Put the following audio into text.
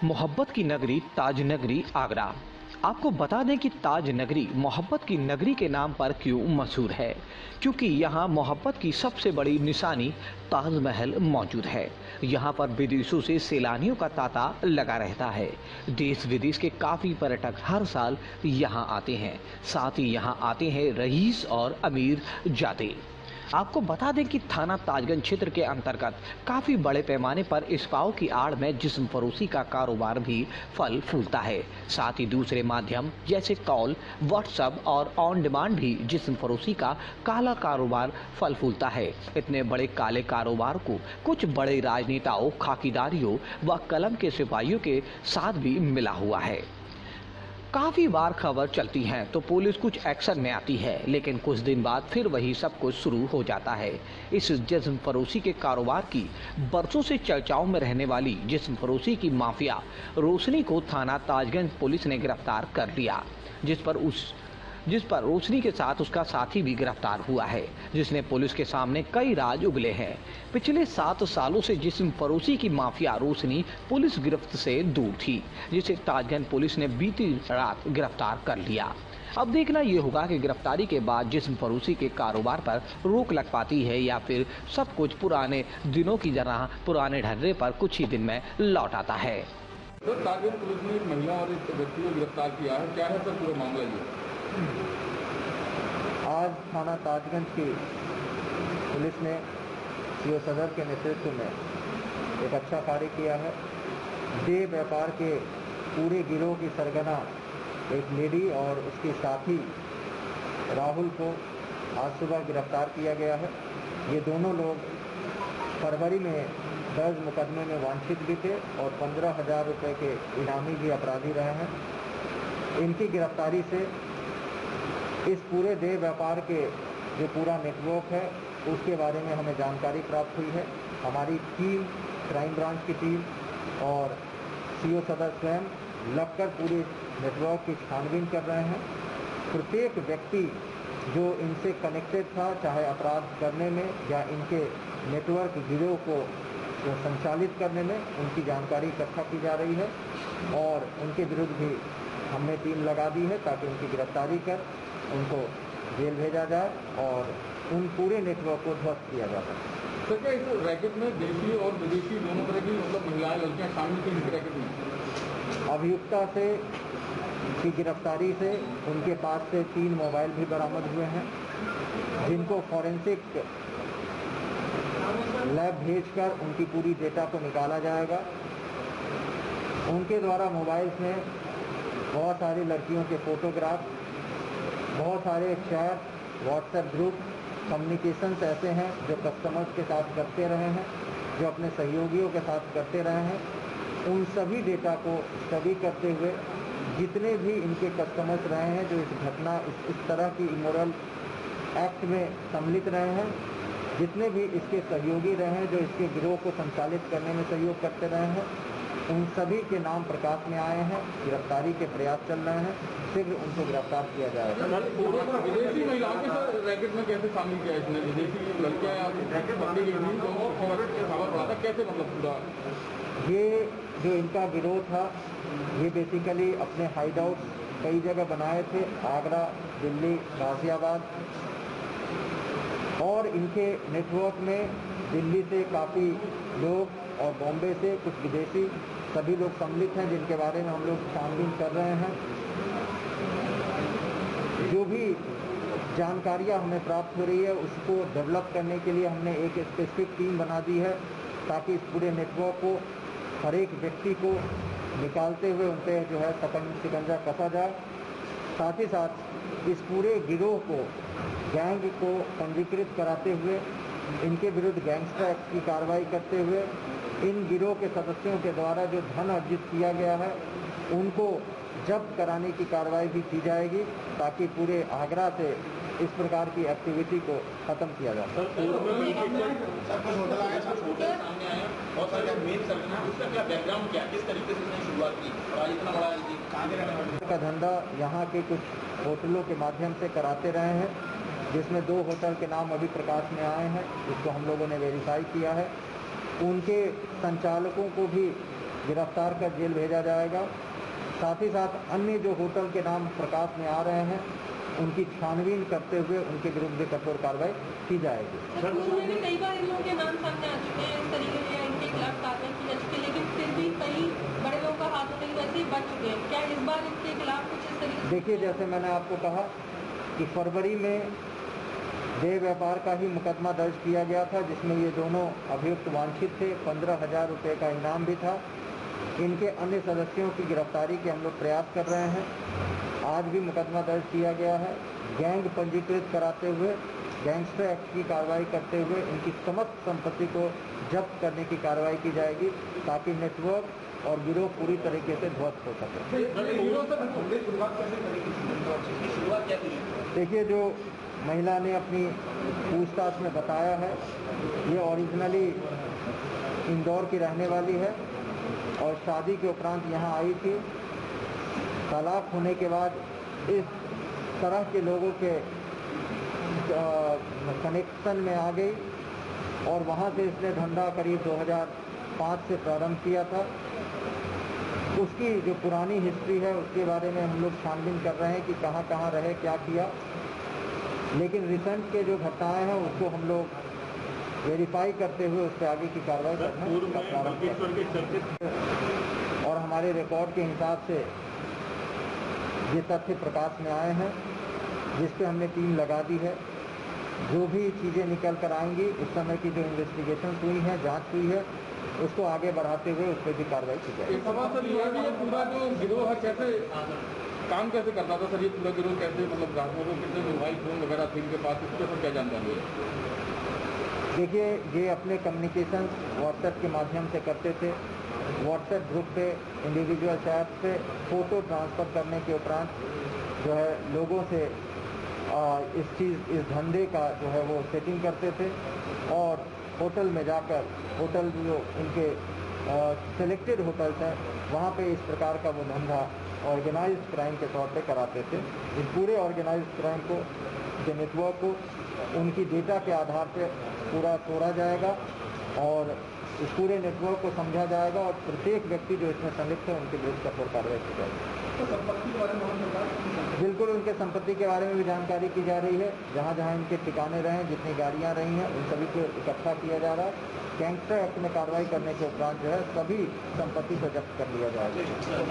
मोहब्बत की नगरी ताज नगरी आगरा। आपको बता दें कि ताज नगरी मोहब्बत की नगरी के नाम पर क्यों मशहूर है, क्योंकि यहाँ मोहब्बत की सबसे बड़ी निशानी ताजमहल मौजूद है। यहाँ पर विदेशों से सैलानियों का तांता लगा रहता है। देश विदेश के काफ़ी पर्यटक हर साल यहाँ आते हैं। साथ ही यहाँ आते हैं रईस और अमीर जाते। आपको बता दें कि थाना ताजगंज क्षेत्र के अंतर्गत काफ़ी बड़े पैमाने पर इस पाव की आड़ में जिस्म फरोशी का कारोबार भी फल फूलता है। साथ ही दूसरे माध्यम जैसे कॉल, व्हाट्सएप और ऑन डिमांड भी जिस्म फरोशी का काला कारोबार फल फूलता है। इतने बड़े काले कारोबार को कुछ बड़े राजनेताओं, खाकीदारियों व कलम के सिपाहियों के साथ भी मिला हुआ है। काफ़ी बार खबर चलती है तो पुलिस कुछ एक्शन में आती है, लेकिन कुछ दिन बाद फिर वही सब कुछ शुरू हो जाता है। इस जिस्म फरोशी के कारोबार की बरसों से चर्चाओं में रहने वाली जिस्म फरोशी की माफिया रोशनी को थाना ताजगंज पुलिस ने गिरफ्तार कर लिया, जिस पर रोशनी के साथ उसका साथी भी गिरफ्तार हुआ है, जिसने पुलिस के सामने कई राज उगले हैं। पिछले 7 सालों से जिस्म फरोशी की माफिया रोशनी पुलिस गिरफ्त से दूर थी, जिसे ताजगंज पुलिस ने बीती रात गिरफ्तार कर लिया। अब देखना ये होगा कि गिरफ्तारी के बाद जिस्म फरोशी के कारोबार पर रोक लग पाती है या फिर सब कुछ पुराने दिनों की तरह पुराने ढर्रे पर कुछ ही दिन में लौट आता है। तो ताजगंज पुलिस ने एक महिला और एक व्यक्ति को गिरफ्तार किया है, क्या है सर पूरा मामला ये? आज थाना ताजगंज की पुलिस ने सीओ सदर के नेतृत्व में एक अच्छा कार्य किया है। देह व्यापार के पूरे गिरोह की सरगना एक लेडी और उसके साथी राहुल को आज सुबह गिरफ्तार किया गया है। ये दोनों लोग फरवरी में दर्ज मुकदमे में वांछित भी थे और 15,000 रुपये के इनामी भी अपराधी रहे हैं। इनकी गिरफ्तारी से इस पूरे देह व्यापार के जो पूरा नेटवर्क है उसके बारे में हमें जानकारी प्राप्त हुई है। हमारी टीम, क्राइम ब्रांच की टीम और सीओ सदर स्वयं लगकर पूरे नेटवर्क की छानबीन कर रहे हैं। प्रत्येक व्यक्ति जो इनसे कनेक्टेड था, चाहे अपराध करने में या इनके नेटवर्क गिरोह को संचालित करने में, उनकी जानकारी इकट्ठा की जा रही है और उनके विरुद्ध भी हमने टीम लगा दी है ताकि उनकी गिरफ्तारी कर उनको जेल भेजा जाए और उन पूरे नेटवर्क को ध्वस्त किया जा सके। तो क्या इस रैकेट में देशी और विदेशी दोनों तरह की महिलाएं, लड़कियां शामिल थी इस रैकेट में? अभियुक्ता से की गिरफ्तारी से उनके पास से 3 मोबाइल भी बरामद हुए हैं, जिनको फॉरेंसिक लैब भेजकर उनकी पूरी डेटा को निकाला जाएगा। उनके द्वारा मोबाइल्स में बहुत सारी लड़कियों के फोटोग्राफ, बहुत सारे चैट, व्हाट्सएप ग्रुप कम्युनिकेशंस ऐसे हैं जो कस्टमर्स के साथ करते रहे हैं, जो अपने सहयोगियों के साथ करते रहे हैं। उन सभी डेटा को स्टडी करते हुए जितने भी इनके कस्टमर्स रहे हैं जो इस घटना इस तरह की इमोरल एक्ट में सम्मिलित रहे हैं, जितने भी इसके सहयोगी रहे हैं जो इसके गिरोह को संचालित करने में सहयोग करते रहे हैं, उन सभी के नाम प्रकाश में आए हैं। गिरफ्तारी के प्रयास चल रहे हैं, शीघ्र उनको गिरफ्तार किया जाएगा। विदेशी महिलाओं के साथ रैकेट में कैसे शामिल किया इसने? विदेशी लड़कियां या रैकेट पकड़ी गई थी तो खबर पड़ा था, कैसे मतलब पूरा ये जो इनका गिरोह था ये बेसिकली अपने हाइड आउट कई जगह बनाए थे, आगरा, दिल्ली, गाजियाबाद, और इनके नेटवर्क में दिल्ली से काफ़ी लोग और बॉम्बे से कुछ विदेशी सभी लोग सम्मिलित हैं, जिनके बारे में हम लोग छानबीन कर रहे हैं। जो भी जानकारियां हमें प्राप्त हो रही है उसको डेवलप करने के लिए हमने एक स्पेसिफिक टीम बना दी है ताकि इस पूरे नेटवर्क को, हर एक व्यक्ति को निकालते हुए उन पर जो है शिकंजा कसा जाए। साथ ही साथ इस पूरे गिरोह को, गैंग को पंजीकृत कराते हुए इनके विरुद्ध गैंगस्टर एक्ट की कार्रवाई करते हुए इन गिरोह के सदस्यों के द्वारा जो धन अर्जित किया गया है उनको जब्त कराने की कार्रवाई भी की जाएगी ताकि पूरे आगरा से इस प्रकार की एक्टिविटी को खत्म किया जा सके। का धंधा यहाँ के कुछ होटलों के माध्यम से कराते रहे हैं, जिसमें 2 होटल के नाम अभी प्रकाश में आए हैं, जिसको हम लोगों ने वेरीफाई किया है। उनके संचालकों को भी गिरफ्तार कर जेल भेजा जाएगा। साथ ही साथ अन्य जो होटल के नाम प्रकाश में आ रहे हैं उनकी छानबीन करते हुए उनके विरुद्ध भी कठोर कार्रवाई की जाएगी। पूर्व में भी कई बार इन लोगों के नाम सामने आ चुके हैं, इस तरीके से इनके खिलाफ कार्रवाई की जा चुकी है, लेकिन फिर भी कई बड़े लोगों का हाथ होने की वजह से बच चुके हैं। क्या इस बार इनके खिलाफ कुछ इस तरीके? देखिए, जैसे मैंने आपको कहा कि फरवरी में देह व्यापार का ही मुकदमा दर्ज किया गया था, जिसमें ये दोनों अभियुक्त वांछित थे। 15,000 रुपये का इनाम भी था। इनके अन्य सदस्यों की गिरफ्तारी के हम लोग प्रयास कर रहे हैं। आज भी मुकदमा दर्ज किया गया है। गैंग पंजीकृत कराते हुए गैंगस्टर एक्ट की कार्रवाई करते हुए इनकी समस्त संपत्ति को जब्त करने की कार्रवाई की जाएगी, ताकि नेटवर्क और गिरोह पूरी तरीके से ध्वस्त हो सके। देखिए, जो महिला ने अपनी पूछताछ में बताया है, ये ओरिजिनली इंदौर की रहने वाली है और शादी के उपरांत यहाँ आई थी। तलाक होने के बाद इस तरह के लोगों के कनेक्शन में आ गई और वहाँ से इसने धंधा करीब 2005 से प्रारंभ किया था। उसकी जो पुरानी हिस्ट्री है उसके बारे में हम लोग छानबीन कर रहे हैं कि कहाँ कहाँ रहे, क्या किया। लेकिन रिसेंट के जो घटनाएं हैं उसको हम लोग वेरीफाई करते हुए उस पर आगे की कार्रवाई करने का प्रारंभ करें। और हमारे रिकॉर्ड के हिसाब से ये तथ्य प्रकाश में आए हैं, जिस पे हमने टीम लगा दी है। जो भी चीज़ें निकल कर आएंगी, उस समय की जो इन्वेस्टिगेशन हुई है, जांच हुई है, उसको आगे बढ़ाते हुए उस पर भी कार्रवाई की जाएगी। एक सवाल सर ये भी, ये पूरा जो गिरोह है कैसे काम कैसे करता था सर? ये पूरा गिरोह कैसे, मतलब ग्राहकों को कितने मोबाइल फोन वगैरह थे इनके पास, इसके सब क्या जानकारी है? देखिए, ये अपने कम्युनिकेशन व्हाट्सएप के माध्यम से करते थे। व्हाट्सएप ग्रुप पे, इंडिविजुअल चैट पे फ़ोटो ट्रांसफ़र करने के उपरांत जो है लोगों से इस धंधे का जो है वो सेटिंग करते थे और होटल में जाकर, होटल जो उनके सिलेक्टेड होटल्स हैं वहाँ पे इस प्रकार का वो धंधा ऑर्गेनाइज्ड क्राइम के तौर पे कराते थे। इस पूरे ऑर्गेनाइज्ड क्राइम को, जो नेटवर्क को, उनकी डेटा के आधार पे पूरा तोड़ा जाएगा और इस पूरे नेटवर्क को समझा जाएगा और प्रत्येक व्यक्ति जो इसमें संलिप्त है उनके विरुद्ध कठोर कार्रवाई की जाएगी। तो संपत्ति के बारे में बिल्कुल उनके संपत्ति के बारे में भी जानकारी की जा रही है। जहाँ जहाँ इनके ठिकाने रहे, जितनी गाड़ियाँ रही हैं, उन सभी को इकट्ठा किया जा रहा है। गैंगस्टर एक्ट में कार्रवाई करने के उपरांत जो है सभी संपत्ति को जब्त कर लिया जाएगा।